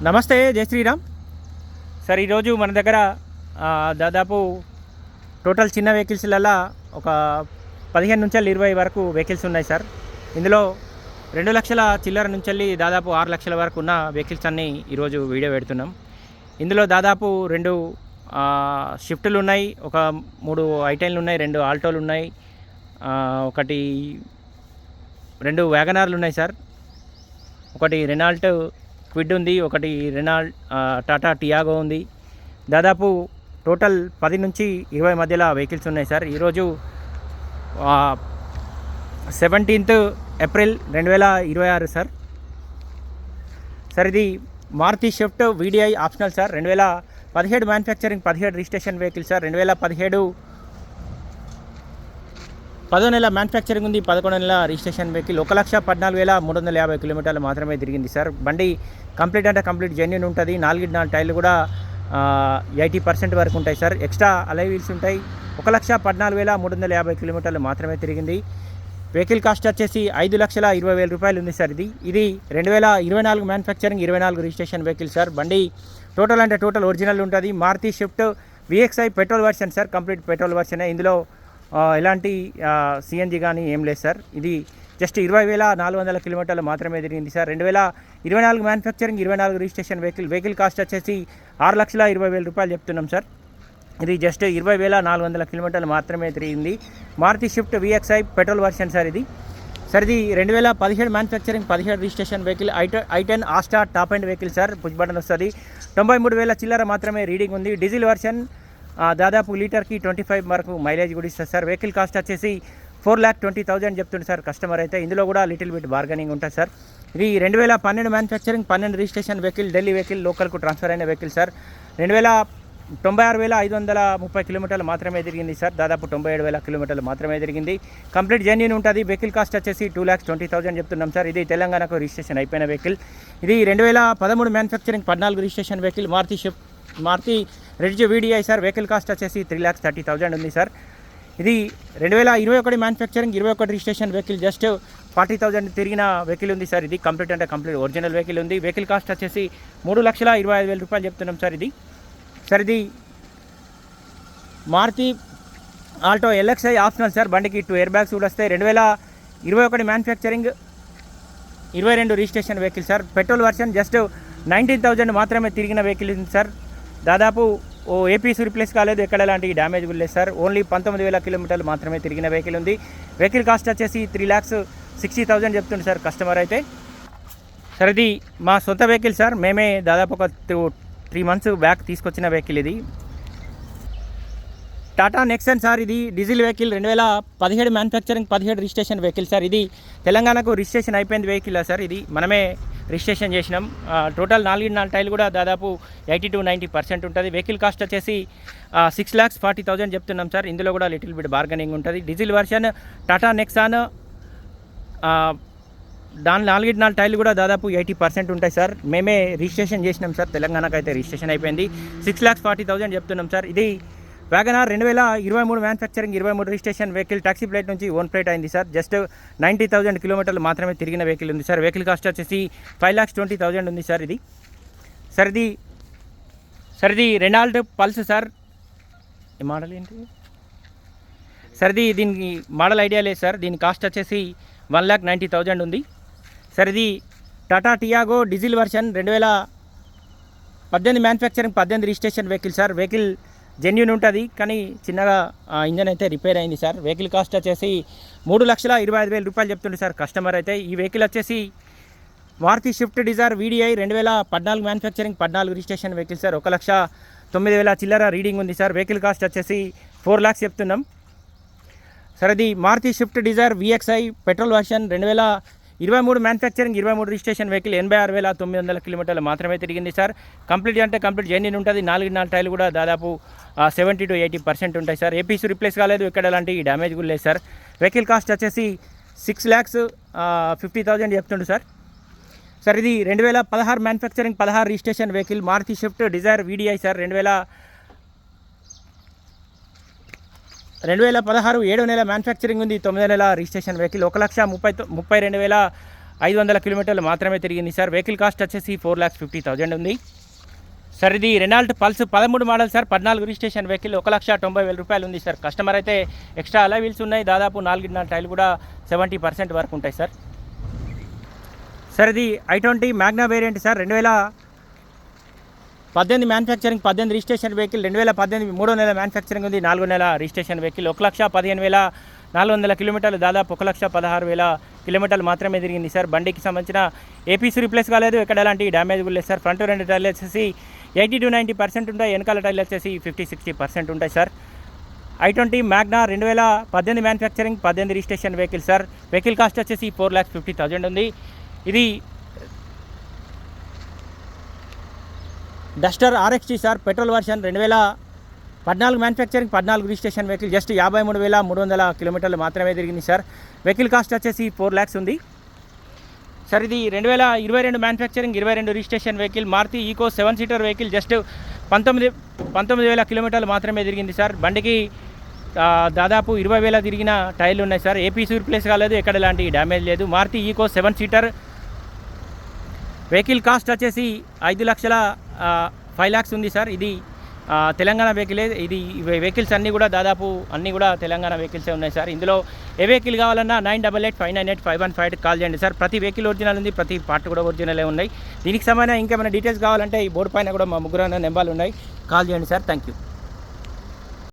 నమస్తే, జై శ్రీరామ్ సార్. ఈరోజు మన దగ్గర దాదాపు టోటల్ చిన్న వెహికల్స్లలో ఒక 15 నుంచి 20 వరకు వెహికల్స్ ఉన్నాయి సార్. ఇందులో 2 లక్షల చిల్లర నుంచి దాదాపు 6 లక్షల వరకు ఉన్న వెహికల్స్ అన్నీ ఈరోజు వీడియో పెడుతున్నాం. ఇందులో దాదాపు 2 షిఫ్ట్లు ఉన్నాయి, ఒక 3 ఐటైన్లు ఉన్నాయి, 2 ఆల్టోలు ఉన్నాయి, 2 వ్యాగనార్లు ఉన్నాయి సార్. ఒకటి రెనాల్ట్ క్విడ్ ఉంది, ఒకటి రెనాల్ట్ టాటా టియాగో ఉంది. దాదాపు టోటల్ 10 నుంచి 20 మధ్యలో వెహికల్స్ ఉన్నాయి సార్. ఈరోజు 17th ఏప్రిల్ 2026 సార్. సార్ ఇది Maruti Swift VDI optional sir. 2017 manufacturing, 17 registration vehicle sir. 2017 10 నెలల మ్యానుఫ్యాక్చరింగ్ ఉంది, 11 నెలల రిజిస్ట్రేషన్ వెహికల్. 1,14,350 కిలోమీటర్లు మాత్రమే తిరిగింది సార్. బండి కంప్లీట్ అంటే కంప్లీట్ జెన్యూన్ ఉంటుంది. 4 టైర్లు కూడా 80% వరకు ఉంటాయి సార్. ఎక్స్ట్రా అలై వీల్స్ ఉంటాయి. 1,14,350 కిలోమీటర్లు మాత్రమే తిరిగింది. వెహికల్ కాస్ట్ వచ్చేసి 5,20,000 రూపాయలు ఉంది సార్. ఇది 2024 మ్యానుఫ్యాక్చరింగ్, 24 రిజిస్ట్రేషన్ వెహికల్ సార్. బండి టోటల్ అంటే టోటల్ ఒరిజినల్ ఉంటుంది. Maruti Swift VXi petrol version sir, complete petrol వర్షనే. ఇందులో ఎలాంటి సిఎన్జి కానీ ఏం లేదు సార్. ఇది జస్ట్ 20,400 కిలోమీటర్లు మాత్రమే తిరిగింది sir. 2024 manufacturing, 24 registration vehicle cost వచ్చేసి 6,20,000 రూపాయలు చెప్తున్నాం సార్. ఇది జస్ట్ 20,400 కిలోమీటర్లు మాత్రమే తిరిగింది. Maruti Swift VXi petrol version sir. ఇది 2017 manufacturing, 17 registration vehicle. i10 Asta top end vehicle sir. Push button వస్తుంది. 93,000 చిల్లర మాత్రమే రీడింగ్ ఉంది. Diesel version. దాదాపు లీటర్కి 25 వరకు మైలేజ్ కూడా ఇస్తుంది సార్. వెహికల్ కాస్ట్ వచ్చేసి 4,20,000 చెప్తుంది సార్ కస్టమర్ అయితే. ఇందులో కూడా లిటిల్ బిట్ బార్గెనింగ్ ఉంటుంది సార్. ఇది 2012 manufacturing, 12 registration vehicle. Delhi vehicle, లోకల్కు ట్రాన్స్ఫర్ అయిన వెహికల్ సార్. 96,530 కిలోమీటర్లు మాత్రమే తిరిగింది సార్. దాదాపు 97,000 కిలోమీటర్లు మాత్రమే తిరిగింది. కంప్లీట్ జెన్యూన్ ఉంటుంది. వెహికల్ కాస్ట్ వచ్చేసి 2,20,000 చెప్తున్నాం సార్. ఇది తెలంగాణకు రిజిస్ట్రేషన్ అయిపోయిన వెహికల్. ఇది 2013 manufacturing, 14 registration vehicle. Maruti Ritz VDI sir. Vehicle cost వచ్చేసి 3,30,000 ఉంది సార్. ఇది 2021 మ్యానుఫ్యాక్చరింగ్, 21 రిజిస్ట్రేషన్ వెహికల్. జస్ట్ 40,000 తిరిగిన వెహికల్ ఉంది సార్. ఇది కంప్లీట్ అంటే కంప్లీట్ ఒరిజినల్ వెహికల్ ఉంది. వెహికల్ కాస్ట్ వచ్చేసి 3,25,000 రూపాయలు చెప్తున్నాం సార్. ఇది Maruti Alto LXI optional sir. బండికి 2 ఎయిర్ బ్యాగ్స్ కూడా వస్తాయి. 2021 manufacturing, 22 registration vehicle sir. Petrol version. Just 19,000 మాత్రమే తిరిగిన వెహికల్ ఉంది సార్. దాదాపు ఏపీస్ రిప్లేస్ కాలేదు, ఎక్కడ ఎలాంటి డ్యామేజ్ కూడా లేదు సార్. ఓన్లీ 19,000 కిలోమీటర్లు మాత్రమే తిరిగిన వెహికల్ ఉంది. వెహికల్ కాస్ట్ వచ్చేసి 3,60,000 చెప్తుంది సార్ కస్టమర్ అయితే. సార్ ఇది మా సొంత వెహికల్ సార్. మేమే దాదాపు ఒక 3 months బ్యాక్ తీసుకొచ్చిన వెహికల్. ఇది టాటా నెక్సన్ సార్. ఇది diesel vehicle. 2017 manufacturing, 17 registration vehicle sir. ఇది తెలంగాణకు రిజిస్ట్రేషన్ అయిపోయింది వెహికల్ సార్. ఇది మనమే రిజిస్ట్రేషన్ చేసినాం. టోటల్ 4 టైర్లు కూడా దాదాపు 80-90% ఉంటుంది. వెహికల్ కాస్ట్ వచ్చేసి 6,40,000 చెప్తున్నాం సార్. ఇందులో కూడా లిటిల్ బిట్ బార్గెనింగ్ ఉంటుంది. Diesel version Tata Nexon. దాని 4 టైర్లు కూడా దాదాపు 80% ఉంటాయి సార్. మేమే రిజిస్ట్రేషన్ చేసినాం సార్. తెలంగాణకు అయితే రిజిస్ట్రేషన్ అయిపోయింది. 6,40,000 చెప్తున్నాం సార్. ఇది Wagon R 2023 manufacturing, 23 registration vehicle. Taxi plate నుంచి ఓన్ ప్లేట్ అయింది సార్. జస్ట్ 90,000 కిలోమీటర్లు మాత్రమే తిరిగిన వెహికల్ ఉంది సార్. వెహికల్ కాస్ట్ వచ్చేసి 5,20,000 ఉంది సార్. ఇది రెనాల్ట్ పల్స్ సార్. ఈ మోడల్ ఏంటి సార్? దీనికి మోడల్ ఐడియా లేదు సార్. దీని కాస్ట్ వచ్చేసి 1,90,000 ఉంది సార్. ఇది Tata Tiago diesel version. 2018 manufacturing, 18 registration vehicle sir. Vehicle genuine ఉంటుంది, కానీ చిన్నగా ఇంజన్ అయితే రిపేర్ అయింది సార్. వెహికల్ కాస్ట్ వచ్చేసి 3,25,000 రూపాయలు చెప్తుంది సార్ కస్టమర్ అయితే. ఈ వెహికల్ వచ్చేసి Maruti Swift Dzire VDI. 2014 manufacturing, 14 registration vehicle sir. 1,09,000 చిల్లర రీడింగ్ ఉంది సార్. వెహికల్ కాస్ట్ వచ్చేసి 4 lakhs చెప్తున్నాం సార్. అది Maruti Swift Dzire VXI petrol version. 2023 manufacturing, 23 registration vehicle. 86,900 కిలోమీటర్లు మాత్రమే తిరిగింది సార్. కంప్లీట్ అంటే కంప్లీట్ జెన్యూన్ ఉంటుంది. 4 టైర్లు కూడా దాదాపు 70-80% ఉంటాయి సార్. ఏపీస్ రిప్లేస్ కాలేదు, ఎక్కడ ఎలాంటి డ్యామేజ్ కూడా లేదు సార్. వెహికల్ కాస్ట్ వచ్చేసి 6,50,000 చెప్తుండు సార్. ఇది 2016 manufacturing, 16 registration vehicle. Maruti Swift Dzire VDI sir. 2016 7 నెలల మ్యానుఫ్యాక్చరింగ్ ఉంది, 9 నెలల రిజిస్ట్రేషన్ వెహికల్. 1,32,000 500 కిలోమీటర్లు మాత్రమే తిరిగింది సార్. వెహికల్ కాస్ట్ వచ్చేసి 4,50,000 ఉంది సార్. ఇది Renault pulse 13 model sir, 14 registration vehicle, 1,90,000 రూపాయలు ఉంది సార్. కస్టమర్ అయితే ఎక్స్ట్రా అలా వీల్స్ ఉన్నాయి, దాదాపు 4 టైర్లు కూడా 70% వరకు ఉంటాయి సార్. సార్ ఇది i20 Magna variant sir, 2018 manufacturing, 18 registration vehicle, 2018 3వ నెల మ్యానుఫ్యాక్చరింగ్ ఉంది, 4వ నెల రిజిస్ట్రేషన్ వెహికల్, 1,15,400 కిలోమీటర్లు, దాదాపు 1,16,000 కిలోమీటర్లు మాత్రమే తిరిగింది సార్. బండికి సంబంధించిన ఏపీసీ రిప్లేస్ కాలేదు, ఎక్కడ ఎలాంటి డ్యామేజ్ లేదు సార్. ఫ్రంట్ 2 టైర్లు వచ్చేసి 80-90% ఉంటాయి, వెనకాల టైర్లు వచ్చేసి 50-60% ఉంటాయి sir. i20 Magna 2018 manufacturing, 18 registration vehicle sir. Vehicle cost వచ్చేసి 4,50,000 ఉంది. ఇది Duster RXT sir, petrol version, 2014 manufacturing, 14 registration vehicle, just 53,300 కిలోమీటర్లు మాత్రమే తిరిగింది సార్. వెహికల్ కాస్ట్ వచ్చేసి 4 lakhs ఉంది సార్. ఇది 2022 manufacturing, 22 registration vehicle, Maruti Eeco 7 seater vehicle, just 19,000 కిలోమీటర్లు మాత్రమే తిరిగింది సార్. బండికి దాదాపు 20,000 తిరిగిన టైర్లు ఉన్నాయి సార్. ఏపీసీ రిప్లేస్ కాలేదు, ఎక్కడ ఎలాంటి డ్యామేజ్ లేదు. Maruti Eeco 7 seater vehicle cost వచ్చేసి 5 lakhs ఉంది సార్. ఇది తెలంగాణ వెహికలే. ఇది వెహికల్స్ అన్నీ కూడా దాదాపు అన్నీ కూడా తెలంగాణ వెహికల్సే ఉన్నాయి సార్. ఇందులో ఏ వెహికల్ కావాలన్నా 9885985158 కాల్ చేయండి సార్. ప్రతి వెహికల్ ఒరిజినల్ ఉంది, ప్రతి పార్ట్ కూడా ఒరిజినలే ఉన్నాయి. దీనికి సంబంధించిన ఇంకేమైనా డీటెయిల్స్ కావాలంటే ఈ బోర్డు పైన కూడా మా ముగ్గురు నెంబర్లు ఉన్నాయి, కాల్ చేయండి సార్. Thank you.